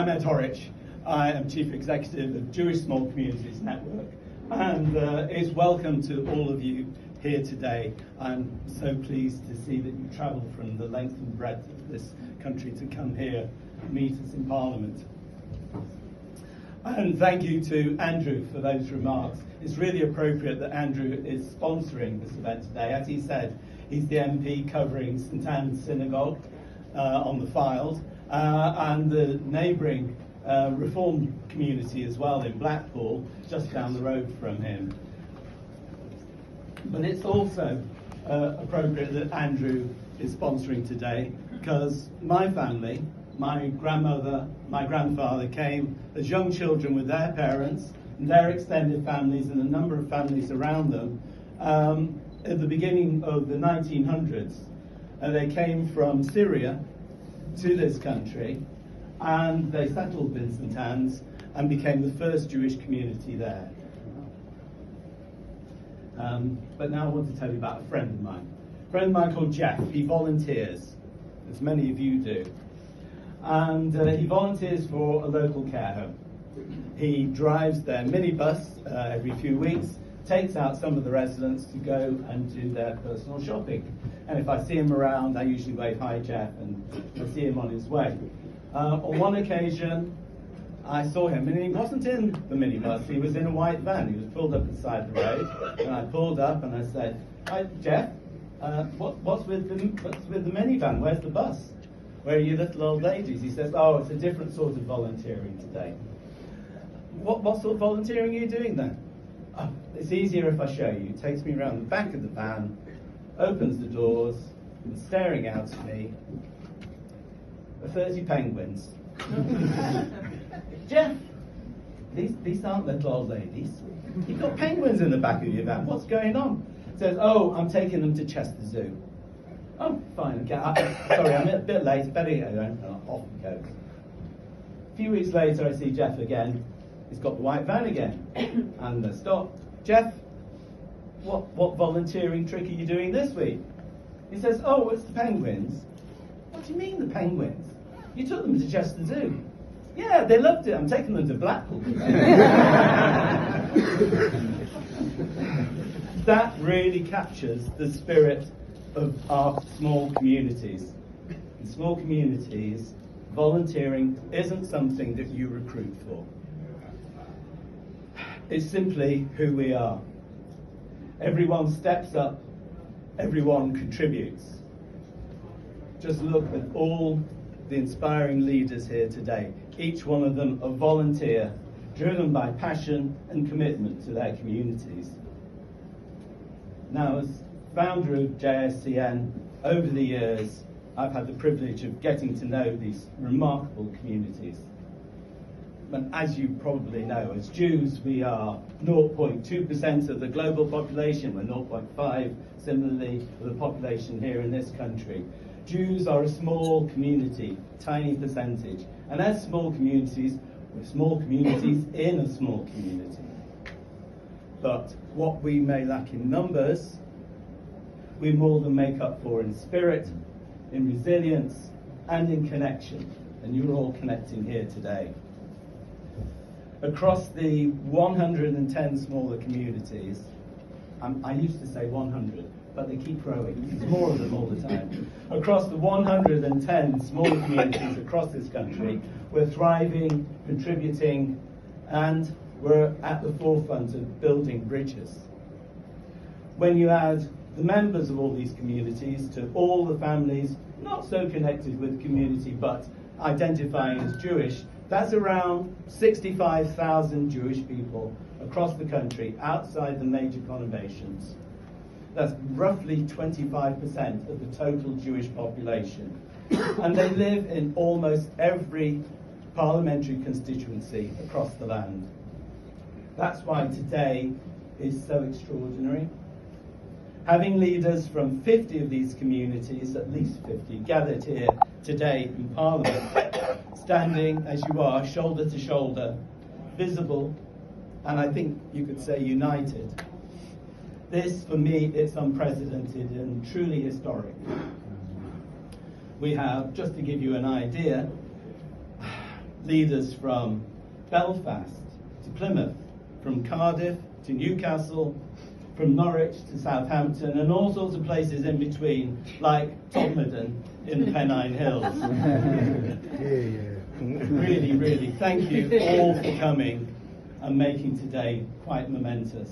I'm Ed Horwich. I am Chief Executive of Jewish Small Communities Network, and it's welcome to all of you here today. I'm so pleased to see that you travelled from the length and breadth of this country to come here and meet us in Parliament. And thank you to Andrew for those remarks. It's really appropriate that Andrew is sponsoring this event today. As he said, he's the MP covering St Anne's Synagogue on the Fylde, and the neighbouring Reformed community as well in Blackpool, just down the road from him. But it's also appropriate that Andrew is sponsoring today, because my family, my grandmother, my grandfather came as young children with their parents and their extended families and a number of families around them at the beginning of the 1900s. They came from Syria to this country, and they settled in St Anne's and became the first Jewish community there. But now I want to tell you about a friend of mine. A friend of mine called Jeff. He volunteers, as many of you do. And he volunteers for a local care home. He drives their minibus every few weeks, takes out some of the residents to go and do their personal shopping. And if I see him around, I usually wave, "Hi Jeff," and I see him on his way. On one occasion, I saw him, and he wasn't in the minibus, he was in a white van. He was pulled up beside the road, and I pulled up and I said, "Hi Jeff, what's with the minivan? Where's the bus? Where are you little old ladies?" He says, "Oh, it's a different sort of volunteering today." What sort of volunteering are you doing then? "Oh, it's easier if I show you." He takes me around the back of the van, opens the doors, and staring out at me are 30 penguins. "Jeff, these aren't little old ladies. You've got penguins in the back of your van. What's going on?" He says, "Oh, I'm taking them to Chester Zoo." "Oh, fine, okay. Sorry, I'm a bit late. Better go." And off he goes. A few weeks later, I see Jeff again. He's got the white van again. And I stop. "Jeff, what volunteering trick are you doing this week?" He says, "Oh, it's the penguins." "What do you mean, the penguins? You took them to Chester Zoo." "Yeah, they loved it. I'm taking them to Blackpool." That really captures the spirit of our small communities. In small communities, volunteering isn't something that you recruit for. It's simply who we are. Everyone steps up, everyone contributes. Just look at all the inspiring leaders here today. Each one of them a volunteer, driven by passion and commitment to their communities. Now, as founder of JSCN, over the years, I've had the privilege of getting to know these remarkable communities. But as you probably know, as Jews, we are 0.2% of the global population. We're 0.5, similarly, of the population here in this country. Jews are a small community, tiny percentage. And as small communities, we're small communities in a small community. But what we may lack in numbers, we more than make up for in spirit, in resilience, and in connection. And you're all connecting here today. Across the 110 smaller communities, I used to say 100, but they keep growing. There's more of them all the time. Across the 110 smaller communities across this country, we're thriving, contributing, and we're at the forefront of building bridges. When you add the members of all these communities to all the families not so connected with the community but identifying as Jewish, that's around 65,000 Jewish people across the country outside the major conurbations. That's roughly 25% of the total Jewish population. And they live in almost every parliamentary constituency across the land. That's why today is so extraordinary. Having leaders from 50 of these communities, at least 50, gathered here today in Parliament, standing as you are, shoulder to shoulder, visible, and I think you could say united. This, for me, it's unprecedented and truly historic. We have, just to give you an idea, leaders from Belfast to Plymouth, from Cardiff to Newcastle, from Norwich to Southampton, and all sorts of places in between, like Todmorden in the Pennine Hills. Really, really, thank you all for coming and making today quite momentous.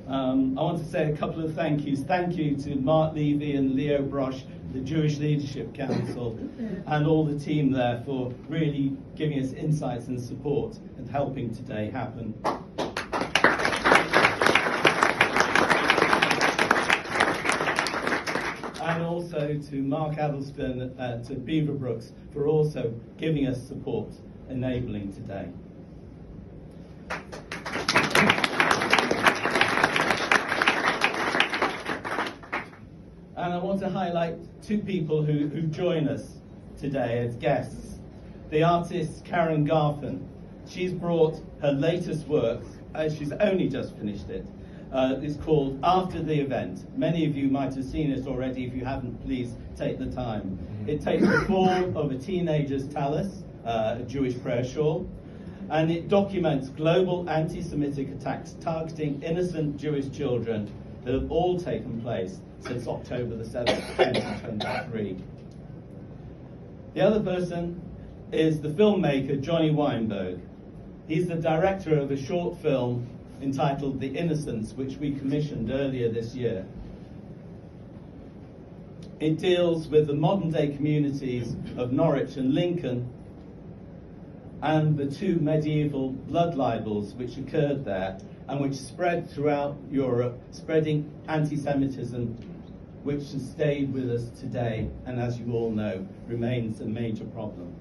I want to say a couple of thank yous. Thank you to Mark Levy and Leo Brosh, the Jewish Leadership Council, and all the team there for really giving us insights and support and helping today happen. And also to Mark Addleston, to Beaverbrooks, for also giving us support, enabling today. And I want to highlight two people who join us today as guests. The artist Karen Garfin. She's brought her latest work, she's only just finished it. It's called After the Event. Many of you might have seen it already. If you haven't, please take the time. It takes the form of a teenager's tallis, a Jewish prayer shawl, and it documents global anti-Semitic attacks targeting innocent Jewish children that have all taken place since October the 7th, 2023. The other person is the filmmaker Johnny Weinberg. He's the director of a short film entitled The Innocents, which we commissioned earlier this year. It deals with the modern-day communities of Norwich and Lincoln and the two medieval blood libels which occurred there and which spread throughout Europe, spreading anti-Semitism, which has stayed with us today and, as you all know, remains a major problem.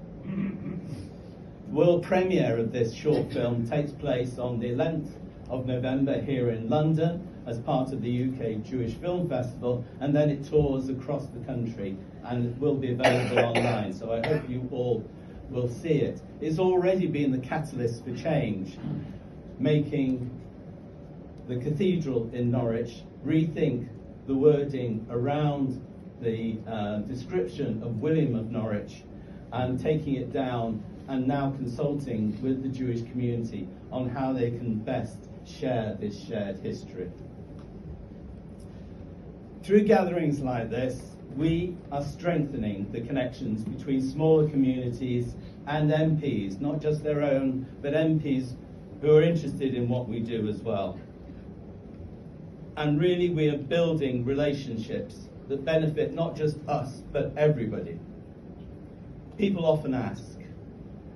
The world premiere of this short film takes place on the 11th of November here in London as part of the UK Jewish Film Festival, and then it tours across the country and it will be available online, so I hope you all will see it. It's already been the catalyst for change, making the cathedral in Norwich rethink the wording around the description of William of Norwich and taking it down and now consulting with the Jewish community on how they can best share this shared history. Through gatherings like this, we are strengthening the connections between smaller communities and MPs, not just their own, but MPs who are interested in what we do as well. And really, we are building relationships that benefit not just us, but everybody. People often ask,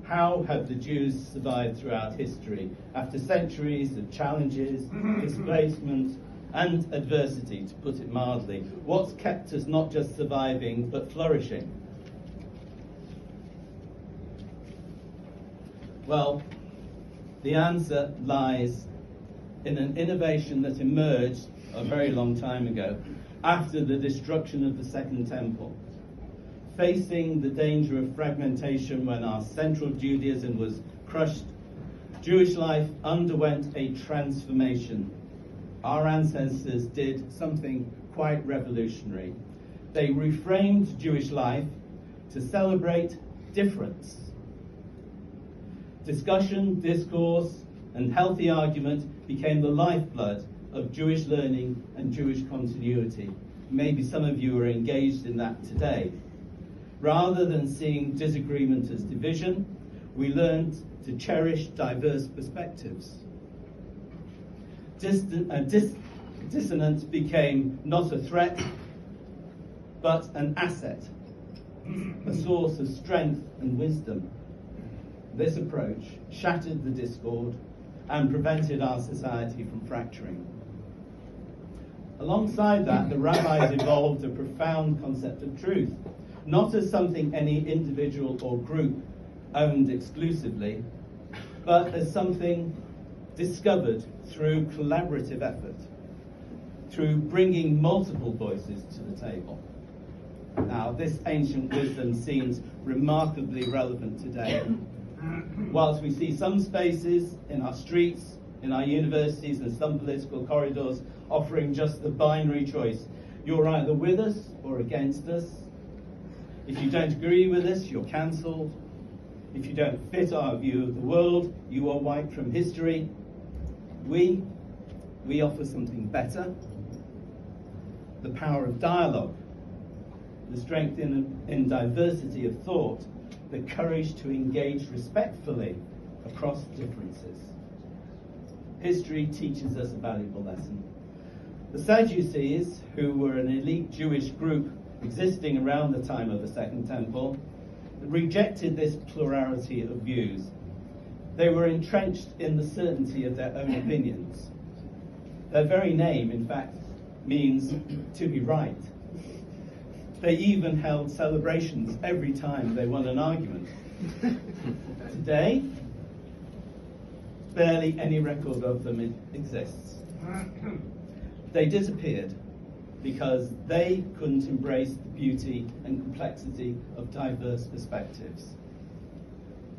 how have the Jews survived throughout history after centuries of challenges, displacement, and adversity, to put it mildly? What's kept us not just surviving, but flourishing? Well, the answer lies in an innovation that emerged a very long time ago, after the destruction of the Second Temple. Facing the danger of fragmentation when our central Judaism was crushed, Jewish life underwent a transformation. Our ancestors did something quite revolutionary. They reframed Jewish life to celebrate difference. Discussion, discourse, and healthy argument became the lifeblood of Jewish learning and Jewish continuity. Maybe some of you are engaged in that today. Rather than seeing disagreement as division, we learned to cherish diverse perspectives. Dissonance became not a threat, but an asset, a source of strength and wisdom. This approach shattered the discord and prevented our society from fracturing. Alongside that, the rabbis evolved a profound concept of truth, not as something any individual or group owned exclusively, but as something discovered through collaborative effort, through bringing multiple voices to the table. Now, this ancient wisdom seems remarkably relevant today. Whilst we see some spaces in our streets, in our universities, and some political corridors offering just the binary choice, you're either with us or against us. If you don't agree with us, you're cancelled. If you don't fit our view of the world, you are wiped from history. We offer something better. The power of dialogue, the strength in diversity of thought, the courage to engage respectfully across differences. History teaches us a valuable lesson. The Sadducees, who were an elite Jewish group existing around the time of the Second Temple, rejected this plurality of views. They were entrenched in the certainty of their own opinions. Their very name, in fact, means to be right. They even held celebrations every time they won an argument. Today, barely any record of them exists. They disappeared because they couldn't embrace the beauty and complexity of diverse perspectives.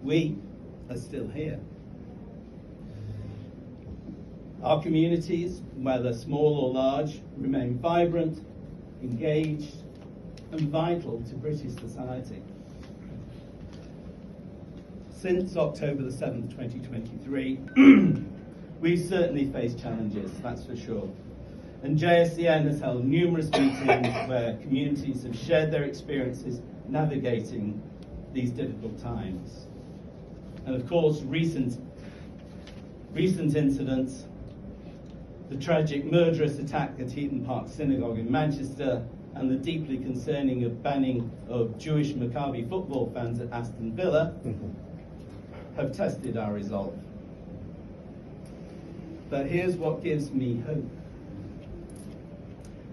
We are still here. Our communities, whether small or large, remain vibrant, engaged, and vital to British society. Since October the 7th, 2023, we've certainly faced challenges, that's for sure. And JSCN has held numerous meetings where communities have shared their experiences navigating these difficult times. And of course, recent incidents, the tragic murderous attack at Heaton Park Synagogue in Manchester, and the deeply concerning banning of Jewish Maccabi football fans at Aston Villa have tested our resolve. But here's what gives me hope.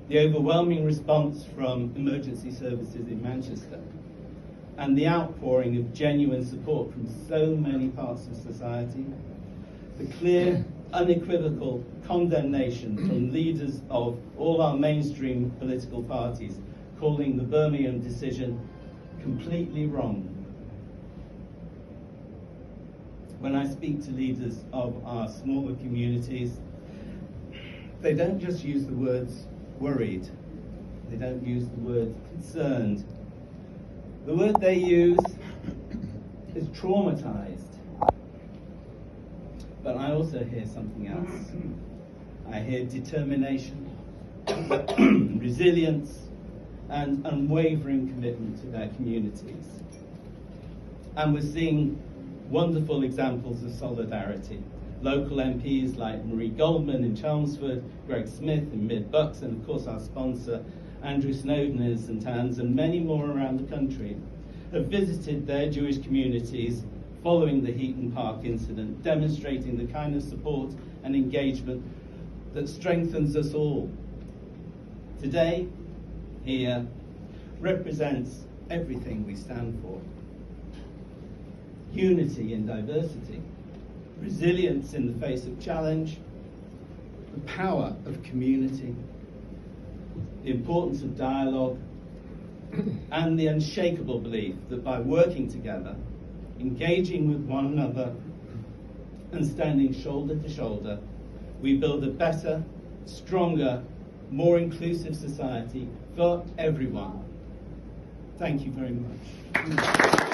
The overwhelming response from emergency services in Manchester and the outpouring of genuine support from so many parts of society, the clear, unequivocal condemnation from leaders of all our mainstream political parties calling the Birmingham decision completely wrong. When I speak to leaders of our smaller communities, they don't just use the words worried, they don't use the word concerned. The word they use is traumatized. But I also hear something else. I hear determination, resilience, and unwavering commitment to their communities. And we're seeing wonderful examples of solidarity. Local MPs like Marie Goldman in Chelmsford, Greg Smith in Mid-Bucks, and of course our sponsor, Andrew Snowden in St Anne's, and many more around the country, have visited their Jewish communities following the Heaton Park incident, demonstrating the kind of support and engagement that strengthens us all. Today, here, represents everything we stand for. Unity in diversity, resilience in the face of challenge, the power of community, the importance of dialogue, and the unshakable belief that by working together, engaging with one another, and standing shoulder to shoulder, we build a better, stronger, more inclusive society for everyone. Thank you very much.